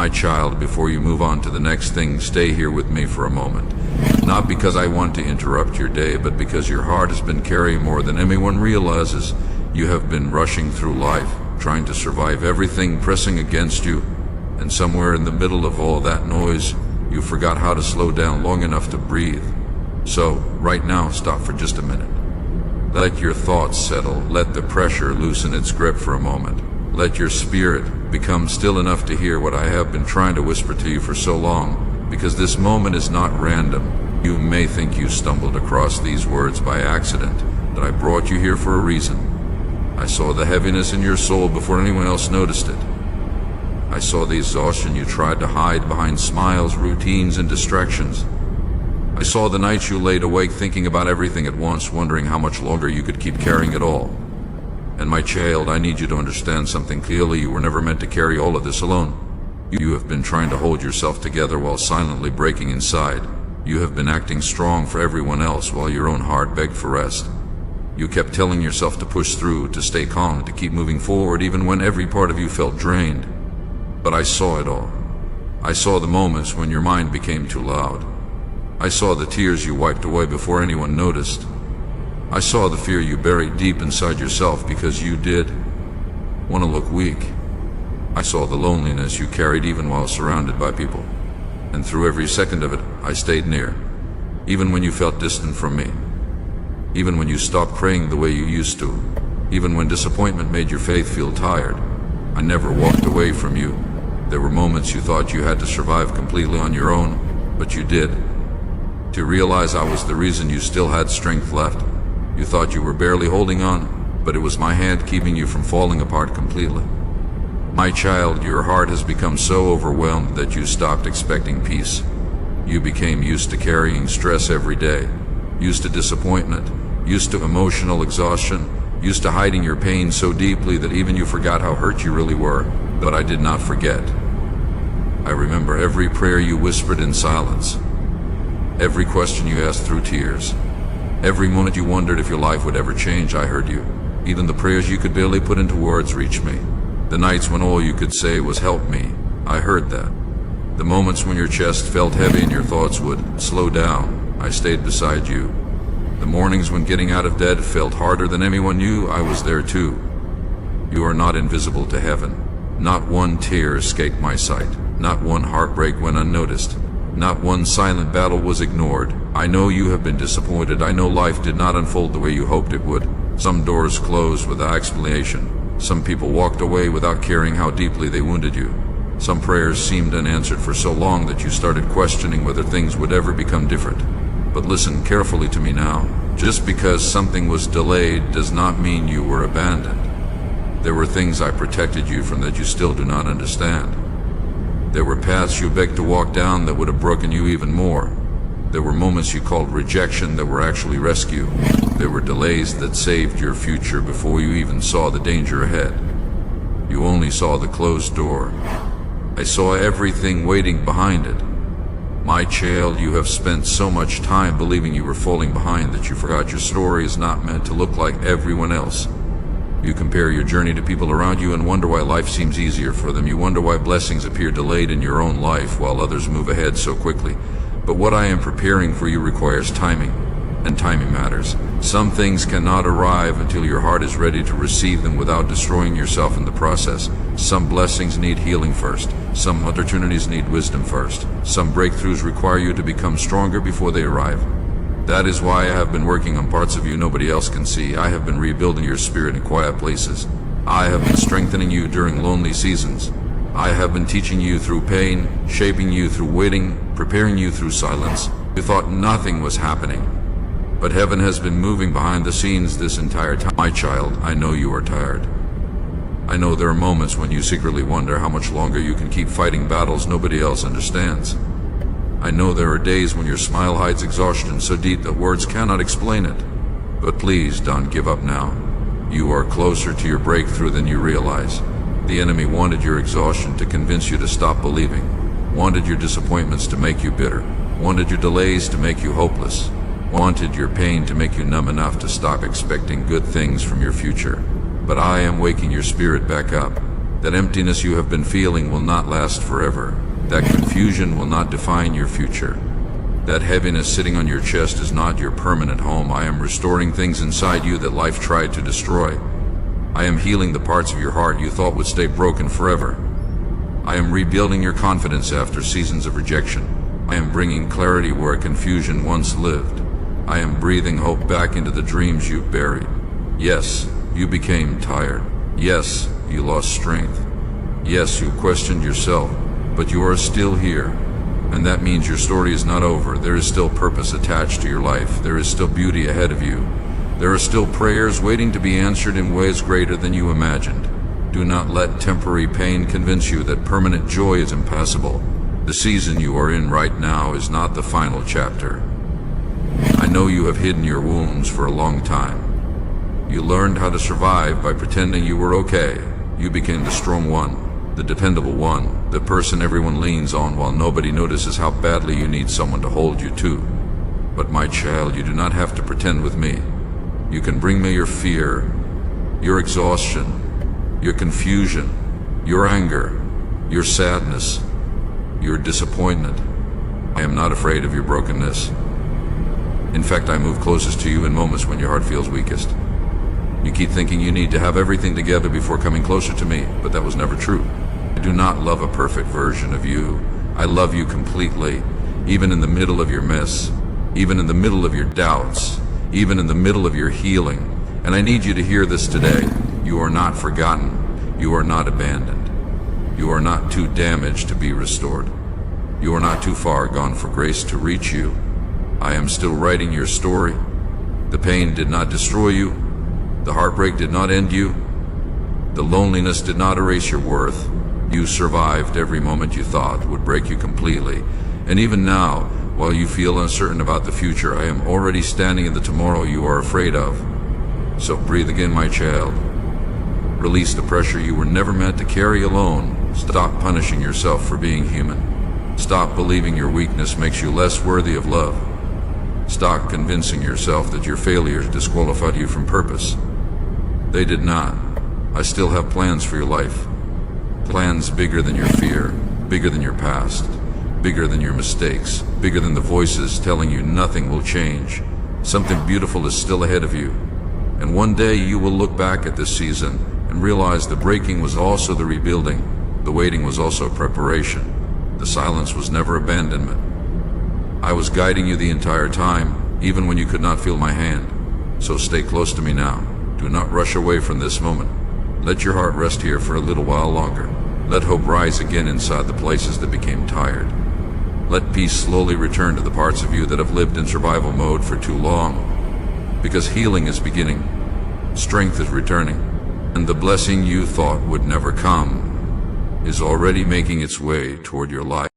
My child, before you move on to the next thing, stay here with me for a moment. Not because I want to interrupt your day, but because your heart has been carrying more than anyone realizes. You have been rushing through life, trying to survive everything pressing against you, and somewhere in the middle of all that noise, you forgot how to slow down long enough to breathe. So, right now, stop for just a minute. Let your thoughts settle. Let the pressure loosen its grip for a moment. Let your spirit become still enough to hear what I have been trying to whisper to you for so long, because this moment is not random. You may think you stumbled across these words by accident, that I brought you here for a reason. I saw the heaviness in your soul before anyone else noticed it. I saw the exhaustion you tried to hide behind smiles, routines, and distractions. I saw the nights you laid awake thinking about everything at once, wondering how much longer you could keep carrying it all. And my child, I need you to understand something clearly. You were never meant to carry all of this alone. You have been trying to hold yourself together while silently breaking inside. You have been acting strong for everyone else while your own heart begged for rest. You kept telling yourself to push through, to stay calm, to keep moving forward even when every part of you felt drained. But I saw it all. I saw the moments when your mind became too loud. I saw the tears you wiped away before anyone noticed. I saw the fear you buried deep inside yourself because you did want to look weak. I saw the loneliness you carried even while surrounded by people. And through every second of it, I stayed near. Even when you felt distant from me. Even when you stopped praying the way you used to. Even when disappointment made your faith feel tired. I never walked away from you. There were moments you thought you had to survive completely on your own, but you did. To realize I was the reason you still had strength left. You thought you were barely holding on, but it was my hand keeping you from falling apart completely. My child, your heart has become so overwhelmed that you stopped expecting peace. You became used to carrying stress every day, used to disappointment, used to emotional exhaustion, used to hiding your pain so deeply that even you forgot how hurt you really were. But I did not forget. I remember every prayer you whispered in silence, every question you asked through tears. Every moment you wondered if your life would ever change, I heard you. Even the prayers you could barely put into words reached me. The nights when all you could say was help me, I heard that. The moments when your chest felt heavy and your thoughts would slow down, I stayed beside you. The mornings when getting out of bed felt harder than anyone knew, I was there too. You are not invisible to heaven. Not one tear escaped my sight. Not one heartbreak went unnoticed. Not one silent battle was ignored. I know you have been disappointed. I know life did not unfold the way you hoped it would. Some doors closed without explanation. Some people walked away without caring how deeply they wounded you. Some prayers seemed unanswered for so long that you started questioning whether things would ever become different. But listen carefully to me now. Just because something was delayed does not mean you were abandoned. There were things I protected you from that you still do not understand. There were paths you begged to walk down that would have broken you even more. There were moments you called rejection that were actually rescue. There were delays that saved your future before you even saw the danger ahead. You only saw the closed door. I saw everything waiting behind it. My child, you have spent so much time believing you were falling behind that you forgot your story is not meant to look like everyone else. You compare your journey to people around you and wonder why life seems easier for them. You wonder why blessings appear delayed in your own life while others move ahead so quickly. But what I am preparing for you requires timing, and timing matters. Some things cannot arrive until your heart is ready to receive them without destroying yourself in the process. Some blessings need healing first. Some opportunities need wisdom first. Some breakthroughs require you to become stronger before they arrive. That is why I have been working on parts of you nobody else can see. I have been rebuilding your spirit in quiet places. I have been strengthening you during lonely seasons. I have been teaching you through pain, shaping you through waiting, preparing you through silence. You thought nothing was happening, but heaven has been moving behind the scenes this entire time. My child, I know you are tired. I know there are moments when you secretly wonder how much longer you can keep fighting battles nobody else understands. I know there are days when your smile hides exhaustion so deep that words cannot explain it. But please don't give up now. You are closer to your breakthrough than you realize. The enemy wanted your exhaustion to convince you to stop believing, wanted your disappointments to make you bitter, wanted your delays to make you hopeless, wanted your pain to make you numb enough to stop expecting good things from your future. But I am waking your spirit back up. That emptiness you have been feeling will not last forever. That confusion will not define your future. That heaviness sitting on your chest is not your permanent home. I am restoring things inside you that life tried to destroy. I am healing the parts of your heart you thought would stay broken forever. I am rebuilding your confidence after seasons of rejection. I am bringing clarity where confusion once lived. I am breathing hope back into the dreams you buried. Yes, you became tired. Yes, you lost strength. Yes, you questioned yourself, but you are still here. And that means your story is not over. There is still purpose attached to your life. There is still beauty ahead of you. There are still prayers waiting to be answered in ways greater than you imagined. Do not let temporary pain convince you that permanent joy is impossible. The season you are in right now is not the final chapter. I know you have hidden your wounds for a long time. You learned how to survive by pretending you were okay. You became the strong one, the dependable one, the person everyone leans on while nobody notices how badly you need someone to hold you to. But my child, you do not have to pretend with me. You can bring me your fear, your exhaustion, your confusion, your anger, your sadness, your disappointment. I am not afraid of your brokenness. In fact, I move closest to you in moments when your heart feels weakest. You keep thinking you need to have everything together before coming closer to me, but that was never true. I do not love a perfect version of you. I love you completely, even in the middle of your mess, even in the middle of your doubts, even in the middle of your healing. And I need you to hear this today. You are not forgotten. You are not abandoned. You are not too damaged to be restored. You are not too far gone for grace to reach you. I am still writing your story. The pain did not destroy you. The heartbreak did not end you. The loneliness did not erase your worth. You survived every moment you thought would break you completely. And even now, while you feel uncertain about the future, I am already standing in the tomorrow you are afraid of. So breathe again, my child. Release the pressure you were never meant to carry alone. Stop punishing yourself for being human. Stop believing your weakness makes you less worthy of love. Stop convincing yourself that your failures disqualified you from purpose. They did not. I still have plans for your life. Plans bigger than your fear, bigger than your past, bigger than your mistakes, bigger than the voices telling you nothing will change. Something beautiful is still ahead of you. And one day you will look back at this season and realize the breaking was also the rebuilding. The waiting was also preparation. The silence was never abandonment. I was guiding you the entire time, even when you could not feel my hand. So stay close to me now. Do not rush away from this moment. Let your heart rest here for a little while longer. Let hope rise again inside the places that became tired. Let peace slowly return to the parts of you that have lived in survival mode for too long. Because healing is beginning, strength is returning, and the blessing you thought would never come is already making its way toward your life.